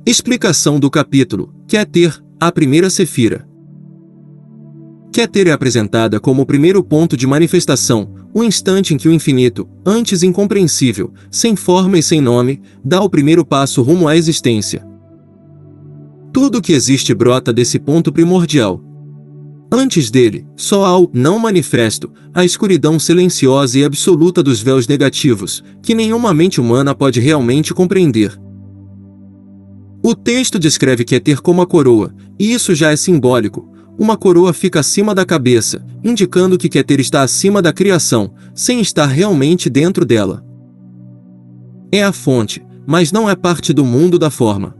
Explicação do capítulo Keter, a primeira Sefira. Keter é apresentada como o primeiro ponto de manifestação, o instante em que o infinito, antes incompreensível, sem forma e sem nome, dá o primeiro passo rumo à existência. Tudo o que existe brota desse ponto primordial. Antes dele, só há o não manifesto, a escuridão silenciosa e absoluta dos véus negativos, que nenhuma mente humana pode realmente compreender. O texto descreve Keter como a coroa, e isso já é simbólico. Uma coroa fica acima da cabeça, indicando que Keter está acima da criação, sem estar realmente dentro dela. É a fonte, mas não é parte do mundo da forma.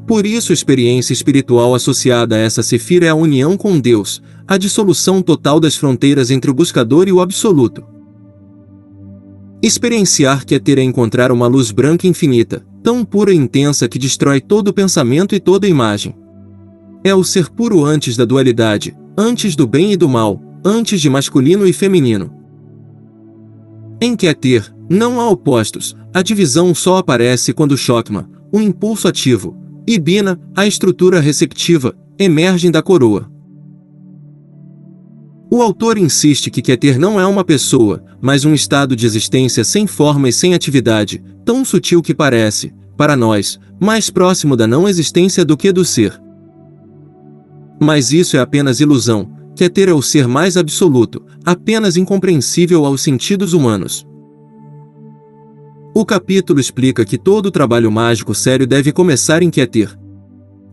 Por isso a experiência espiritual associada a essa Sefira é a união com Deus, a dissolução total das fronteiras entre o buscador e o absoluto. Experienciar Keter é encontrar uma luz branca infinita, tão pura e intensa que destrói todo pensamento e toda imagem. É o ser puro antes da dualidade, antes do bem e do mal, antes de masculino e feminino. Em Keter, não há opostos, a divisão só aparece quando Chokmah, o impulso ativo, e Bina, a estrutura receptiva, emergem da coroa. O autor insiste que Keter não é uma pessoa, mas um estado de existência sem forma e sem atividade, tão sutil que parece, para nós, mais próximo da não existência do que do ser. Mas isso é apenas ilusão. Keter é o ser mais absoluto, apenas incompreensível aos sentidos humanos. O capítulo explica que todo o trabalho mágico sério deve começar em Keter.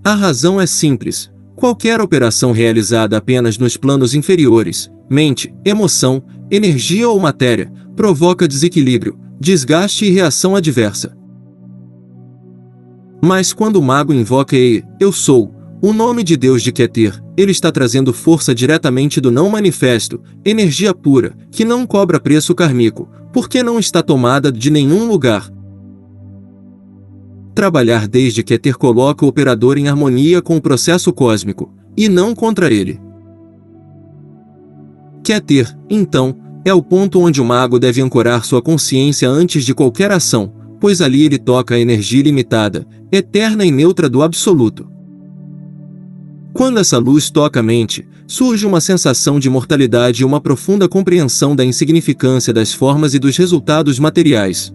A razão é simples. Qualquer operação realizada apenas nos planos inferiores, mente, emoção, energia ou matéria, provoca desequilíbrio, desgaste e reação adversa. Mas quando o mago invoca Eu Sou, o nome de Deus de Keter, ele está trazendo força diretamente do não manifesto, energia pura, que não cobra preço kármico, porque não está tomada de nenhum lugar. Trabalhar desde Keter coloca o operador em harmonia com o processo cósmico, e não contra ele. Keter, então, é o ponto onde o mago deve ancorar sua consciência antes de qualquer ação, pois ali ele toca a energia ilimitada, eterna e neutra do absoluto. Quando essa luz toca a mente, surge uma sensação de imortalidade e uma profunda compreensão da insignificância das formas e dos resultados materiais.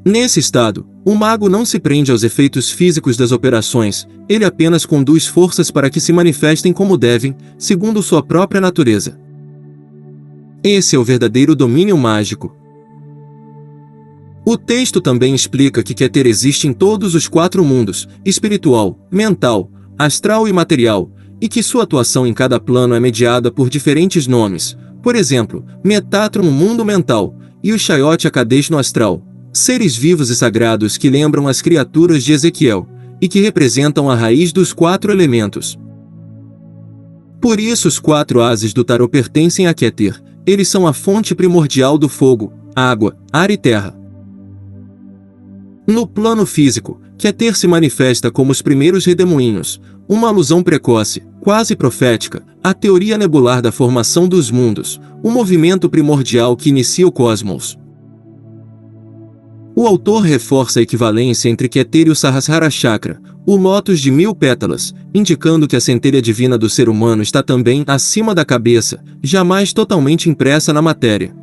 Nesse estado, o mago não se prende aos efeitos físicos das operações, ele apenas conduz forças para que se manifestem como devem, segundo sua própria natureza. Esse é o verdadeiro domínio mágico. O texto também explica que Keter existe em todos os 4 mundos, espiritual, mental, astral e material, e que sua atuação em cada plano é mediada por diferentes nomes, por exemplo, Metatron no mundo mental, e o Chayot Akadesh no astral, seres vivos e sagrados que lembram as criaturas de Ezequiel, e que representam a raiz dos 4 elementos. Por isso os 4 ases do tarô pertencem a Keter, eles são a fonte primordial do fogo, água, ar e terra. No plano físico, Keter se manifesta como os primeiros redemoinhos, uma alusão precoce, quase profética, à teoria nebular da formação dos mundos, o movimento primordial que inicia o cosmos. O autor reforça a equivalência entre Keter e o Sahasrara Chakra, o lótus de 1000 pétalas, indicando que a centelha divina do ser humano está também acima da cabeça, jamais totalmente impressa na matéria.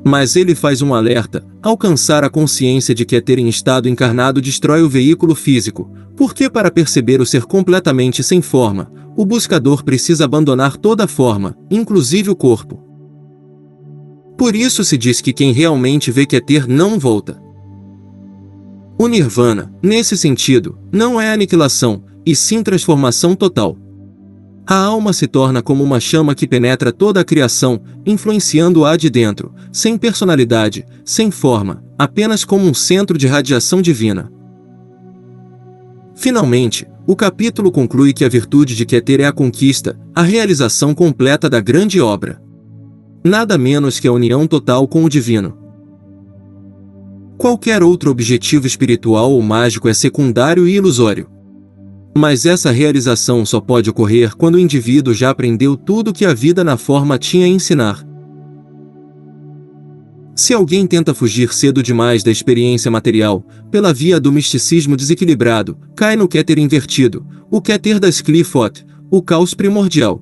Mas ele faz um alerta: alcançar a consciência de Keter em estado encarnado destrói o veículo físico, porque para perceber o ser completamente sem forma, o buscador precisa abandonar toda a forma, inclusive o corpo. Por isso se diz que quem realmente vê Keter não volta. O Nirvana, nesse sentido, não é aniquilação, e sim transformação total. A alma se torna como uma chama que penetra toda a criação, influenciando-a de dentro, sem personalidade, sem forma, apenas como um centro de radiação divina. Finalmente, o capítulo conclui que a virtude de Keter é a conquista, a realização completa da grande obra. Nada menos que a união total com o divino. Qualquer outro objetivo espiritual ou mágico é secundário e ilusório. Mas essa realização só pode ocorrer quando o indivíduo já aprendeu tudo que a vida na forma tinha a ensinar. Se alguém tenta fugir cedo demais da experiência material, pela via do misticismo desequilibrado, cai no Keter invertido, o Keter das Qlīfot, o caos primordial.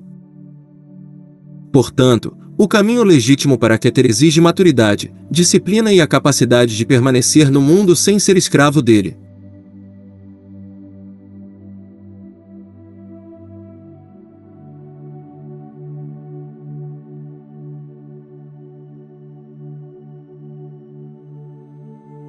Portanto, o caminho legítimo para Keter exige maturidade, disciplina e a capacidade de permanecer no mundo sem ser escravo dele.